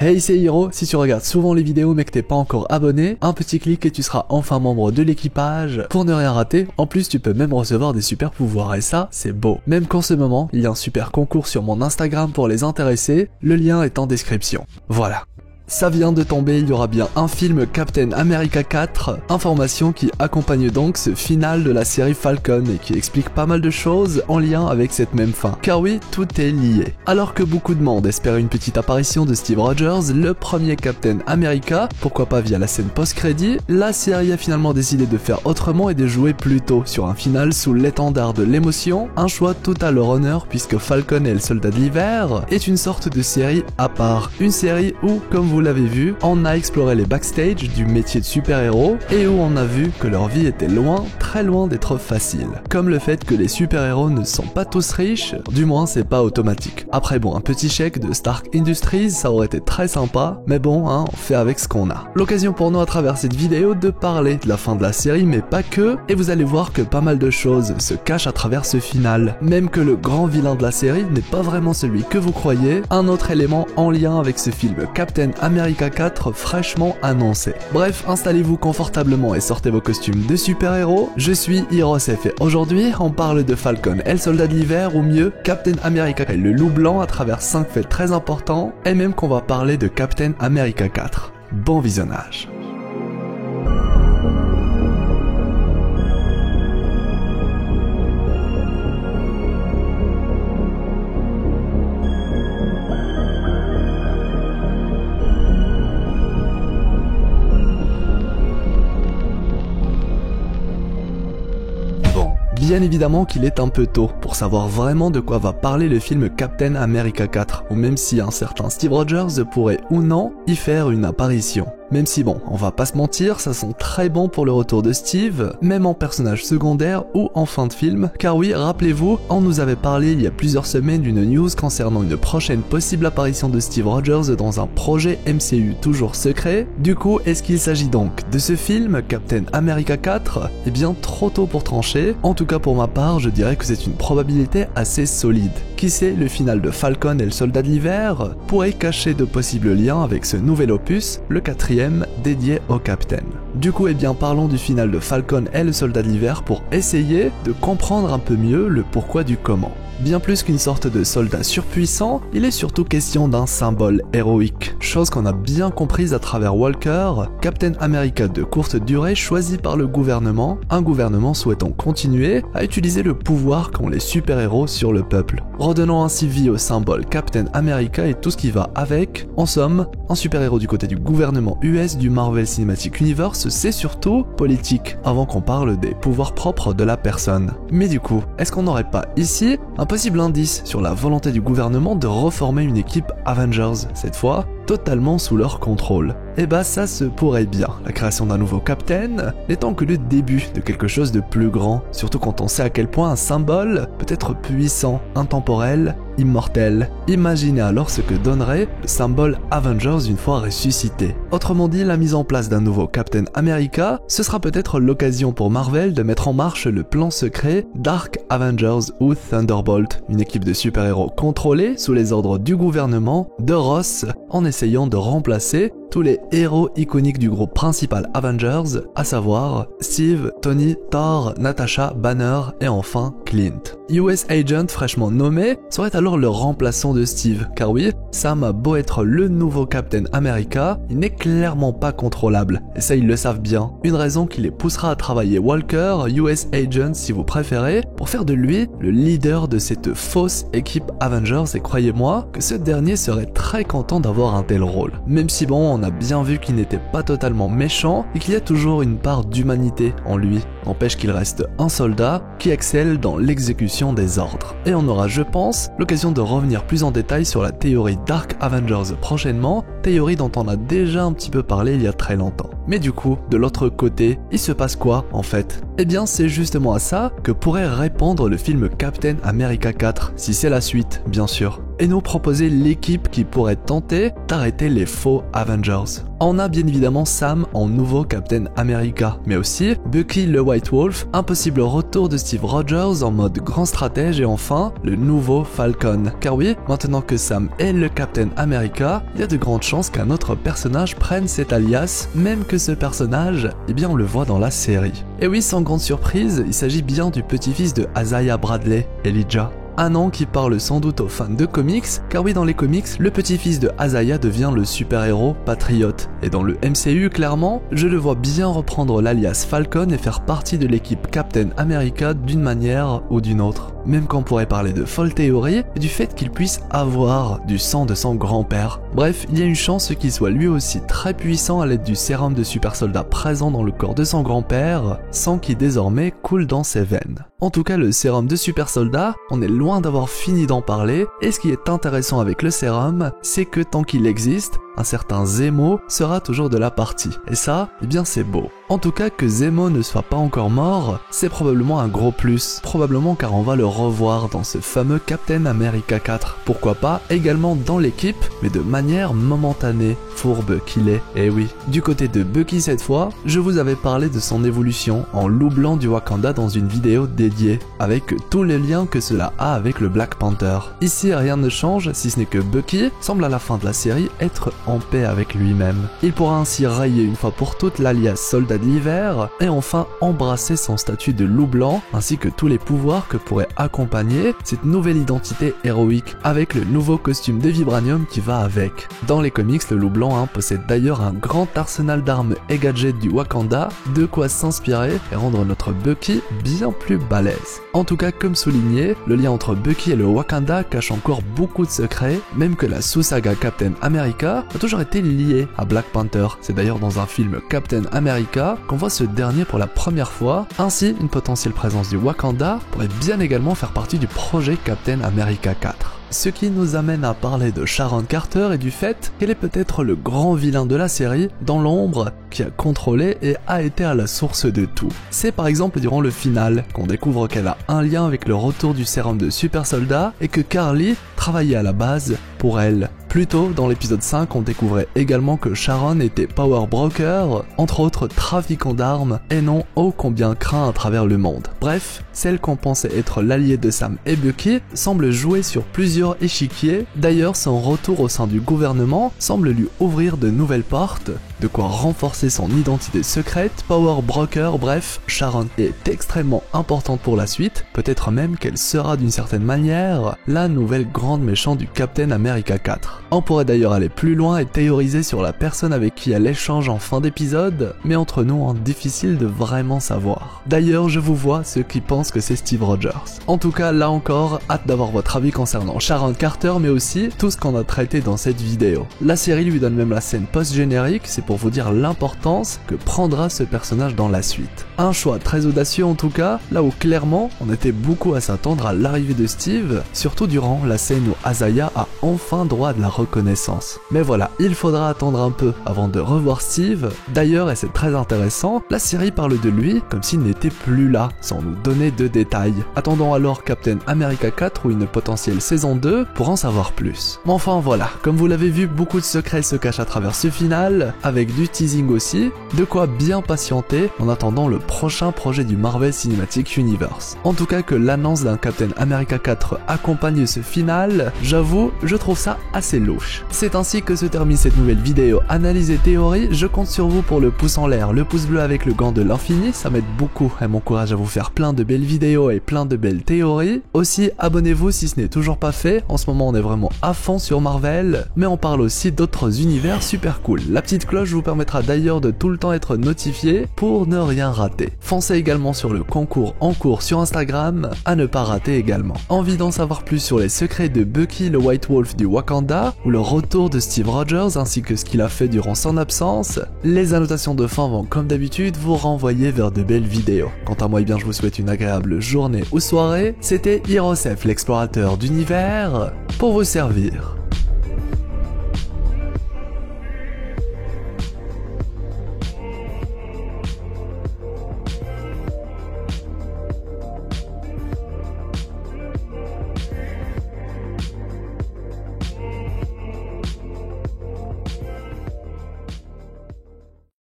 Hey, c'est Hiro, si tu regardes souvent les vidéos mais que t'es pas encore abonné, un petit clic et tu seras enfin membre de l'équipage. Pour ne rien rater, en plus tu peux même recevoir des super pouvoirs et ça, c'est beau. Même qu'en ce moment, il y a un super concours sur mon Instagram pour les intéressés, le lien est en description. Voilà. Ça vient de tomber, il y aura bien un film Captain America 4, information qui accompagne donc ce final de la série Falcon et qui explique pas mal de choses en lien avec cette même fin. Car oui, tout est lié. Alors que beaucoup de monde espère une petite apparition de Steve Rogers, le premier Captain America, pourquoi pas via la scène post-crédit, la série a finalement décidé de faire autrement et de jouer plutôt sur un final sous l'étendard de l'émotion, un choix tout à leur honneur puisque Falcon et le soldat de l'hiver est une sorte de série à part. Une série où, comme vous l'avez vu, on a exploré les backstage du métier de super-héros et où on a vu que leur vie était loin, très loin d'être facile. Comme le fait que les super-héros ne sont pas tous riches, du moins c'est pas automatique. Après bon, un petit chèque de Stark Industries, ça aurait été très sympa, mais bon, hein, on fait avec ce qu'on a. L'occasion pour nous à travers cette vidéo de parler de la fin de la série, mais pas que, et vous allez voir que pas mal de choses se cachent à travers ce final. Même que le grand vilain de la série n'est pas vraiment celui que vous croyez, un autre élément en lien avec ce film Captain America 4 fraîchement annoncé. Bref, installez-vous confortablement et sortez vos costumes de super-héros. Je suis Hirosef et aujourd'hui, on parle de Falcon et le soldat de l'hiver, ou mieux, Captain America et le loup blanc à travers 5 faits très importants, et même qu'on va parler de Captain America 4. Bon visionnage. Bien évidemment qu'il est un peu tôt pour savoir vraiment de quoi va parler le film Captain America 4, ou même si un certain Steve Rogers pourrait ou non y faire une apparition. Même si bon, on va pas se mentir, ça sent très bon pour le retour de Steve, même en personnage secondaire ou en fin de film, car oui, rappelez-vous, on nous avait parlé il y a plusieurs semaines d'une news concernant une prochaine possible apparition de Steve Rogers dans un projet MCU toujours secret. Du coup, est-ce qu'il s'agit donc de ce film, Captain America 4 ? Eh bien, trop tôt pour trancher, en tout cas pour ma part, je dirais que c'est une probabilité assez solide. Qui sait, le final de Falcon et le soldat de l'hiver pourrait cacher de possibles liens avec ce nouvel opus, le 4e, dédié au Captain. Du coup, eh bien, parlons du final de Falcon et le soldat de l'hiver pour essayer de comprendre un peu mieux le pourquoi du comment. Bien plus qu'une sorte de soldat surpuissant, il est surtout question d'un symbole héroïque, chose qu'on a bien comprise à travers Walker, Captain America de courte durée choisi par le gouvernement, un gouvernement souhaitant continuer à utiliser le pouvoir qu'ont les super-héros sur le peuple, redonnant ainsi vie au symbole Captain America et tout ce qui va avec. En somme, un super-héros du côté du gouvernement US du Marvel Cinematic Universe, c'est surtout politique, avant qu'on parle des pouvoirs propres de la personne. Mais du coup, est-ce qu'on n'aurait pas ici un possible indice sur la volonté du gouvernement de reformer une équipe Avengers, cette fois totalement sous leur contrôle? Et bah ça se pourrait bien, la création d'un nouveau Captain n'étant que le début de quelque chose de plus grand, surtout quand on sait à quel point un symbole peut être puissant, intemporel, immortel. Imaginez alors ce que donnerait le symbole Avengers une fois ressuscité. Autrement dit, la mise en place d'un nouveau Captain America, ce sera peut-être l'occasion pour Marvel de mettre en marche le plan secret Dark Avengers ou Thunderbolt, une équipe de super-héros contrôlée sous les ordres du gouvernement de Ross, en essayant de remplacer tous les héros iconiques du groupe principal Avengers, à savoir Steve, Tony, Thor, Natasha, Banner et enfin Clint. US Agent fraîchement nommé serait alors le remplaçant de Steve, car oui, Sam a beau être le nouveau Captain America, il n'est clairement pas contrôlable, et ça ils le savent bien, une raison qui les poussera à travailler Walker, US Agent si vous préférez, pour faire de lui le leader de cette fausse équipe Avengers, et croyez-moi que ce dernier serait très content d'avoir un tel rôle. Même si bon, on a bien vu qu'il n'était pas totalement méchant et qu'il y a toujours une part d'humanité en lui, n'empêche qu'il reste un soldat qui excelle dans l'exécution des ordres. Et on aura, je pense, l'occasion de revenir plus en détail sur la théorie Dark Avengers prochainement, théorie dont on a déjà un petit peu parlé il y a très longtemps. Mais du coup, de l'autre côté, il se passe quoi en fait? Eh bien c'est justement à ça que pourrait répondre le film Captain America 4, si c'est la suite bien sûr, et nous proposer l'équipe qui pourrait tenter d'arrêter les faux Avengers. Rogers. On a bien évidemment Sam en nouveau Captain America, mais aussi Bucky le White Wolf, un possible retour de Steve Rogers en mode grand stratège et enfin le nouveau Falcon. Car oui, maintenant que Sam est le Captain America, il y a de grandes chances qu'un autre personnage prenne cet alias, même que ce personnage, eh bien on le voit dans la série. Et oui, sans grande surprise, il s'agit bien du petit-fils de Isaiah Bradley, Elijah. Un nom qui parle sans doute aux fans de comics, car oui, dans les comics, le petit-fils de Isaiah devient le super-héros patriote. Et dans le MCU, clairement, je le vois bien reprendre l'alias Falcon et faire partie de l'équipe Captain America d'une manière ou d'une autre. Même qu'on pourrait parler de folle théorie et du fait qu'il puisse avoir du sang de son grand-père. Bref, il y a une chance qu'il soit lui aussi très puissant à l'aide du sérum de super soldat présent dans le corps de son grand-père, sang qui désormais coule dans ses veines. En tout cas, le sérum de super soldat, on est loin d'avoir fini d'en parler, et ce qui est intéressant avec le sérum, c'est que tant qu'il existe, un certain Zemo sera toujours de la partie. Et ça, eh bien c'est beau. En tout cas, que Zemo ne soit pas encore mort, c'est probablement un gros plus. Probablement car on va le revoir dans ce fameux Captain America 4. Pourquoi pas également dans l'équipe, mais de manière momentanée, fourbe qu'il est. Et oui, du côté de Bucky cette fois, je vous avais parlé de son évolution en loup blanc du Wakanda dans une vidéo dédiée, avec tous les liens que cela a avec le Black Panther. Ici, rien ne change, si ce n'est que Bucky semble à la fin de la série être en paix avec lui-même. Il pourra ainsi rayer une fois pour toutes l'alias soldat de l'hiver et enfin embrasser son statut de loup blanc ainsi que tous les pouvoirs que pourrait accompagner cette nouvelle identité héroïque avec le nouveau costume de vibranium qui va avec. Dans les comics, le loup blanc possède d'ailleurs un grand arsenal d'armes et gadgets du Wakanda, de quoi s'inspirer et rendre notre Bucky bien plus balèze. En tout cas, comme souligné, le lien entre Bucky et le Wakanda cache encore beaucoup de secrets, même que la sous-saga Captain America a toujours été liée à Black Panther. C'est d'ailleurs dans un film Captain America qu'on voit ce dernier pour la première fois. Ainsi, une potentielle présence du Wakanda pourrait bien également faire partie du projet Captain America 4. Ce qui nous amène à parler de Sharon Carter et du fait qu'elle est peut-être le grand vilain de la série, dans l'ombre, qui a contrôlé et a été à la source de tout. C'est par exemple durant le final qu'on découvre qu'elle a un lien avec le retour du sérum de super soldat et que Carly travaillait à la base pour elle. Plus tôt, dans l'épisode 5, on découvrait également que Sharon était power broker, entre autres trafiquant d'armes, et non ô combien craint à travers le monde. Bref, celle qu'on pensait être l'alliée de Sam et Bucky semble jouer sur plusieurs échiquiers. D'ailleurs, son retour au sein du gouvernement semble lui ouvrir de nouvelles portes, de quoi renforcer son identité secrète, power broker, bref, Sharon est extrêmement importante pour la suite, peut-être même qu'elle sera d'une certaine manière la nouvelle grande méchante du Captain America 4. On pourrait d'ailleurs aller plus loin et théoriser sur la personne avec qui elle échange en fin d'épisode, mais entre nous, difficile de vraiment savoir. D'ailleurs, je vous vois ceux qui pensent que c'est Steve Rogers. En tout cas, là encore, hâte d'avoir votre avis concernant Sharon Carter, mais aussi tout ce qu'on a traité dans cette vidéo. La série lui donne même la scène post-générique, c'est pour vous dire l'importance que prendra ce personnage dans la suite. Un choix très audacieux en tout cas, là où clairement, on était beaucoup à s'attendre à l'arrivée de Steve, surtout durant la scène où Isaiah a enfin droit à de la reconnaissance. Mais voilà, il faudra attendre un peu avant de revoir Steve. D'ailleurs, et c'est très intéressant, la série parle de lui comme s'il n'était plus là, sans nous donner de détails. Attendons alors Captain America 4 ou une potentielle saison 2 pour en savoir plus. Mais enfin voilà, comme vous l'avez vu, beaucoup de secrets se cachent à travers ce final, avec du teasing aussi, de quoi bien patienter en attendant le prochain projet du Marvel Cinematic Universe. En tout cas, que l'annonce d'un Captain America 4 accompagne ce final, j'avoue, je trouve ça assez louche. C'est ainsi que se termine cette nouvelle vidéo analyse et théorie. Je compte sur vous pour le pouce en l'air, le pouce bleu avec le gant de l'infini, ça m'aide beaucoup et m'encourage à vous faire plein de belles vidéos et plein de belles théories. Aussi, abonnez-vous si ce n'est toujours pas fait, en ce moment on est vraiment à fond sur Marvel, mais on parle aussi d'autres univers super cool. La petite cloche vous permettra d'ailleurs de tout le temps être notifié pour ne rien rater. Foncez également sur le concours en cours sur Instagram, à ne pas rater également. Envie d'en savoir plus sur les secrets de Bucky le White Wolf du Wakanda, ou le retour de Steve Rogers ainsi que ce qu'il a fait durant son absence, les annotations de fin vont comme d'habitude vous renvoyer vers de belles vidéos. Quant à moi, eh bien, je vous souhaite une agréable journée ou soirée. C'était Hirosef, l'explorateur d'univers, pour vous servir.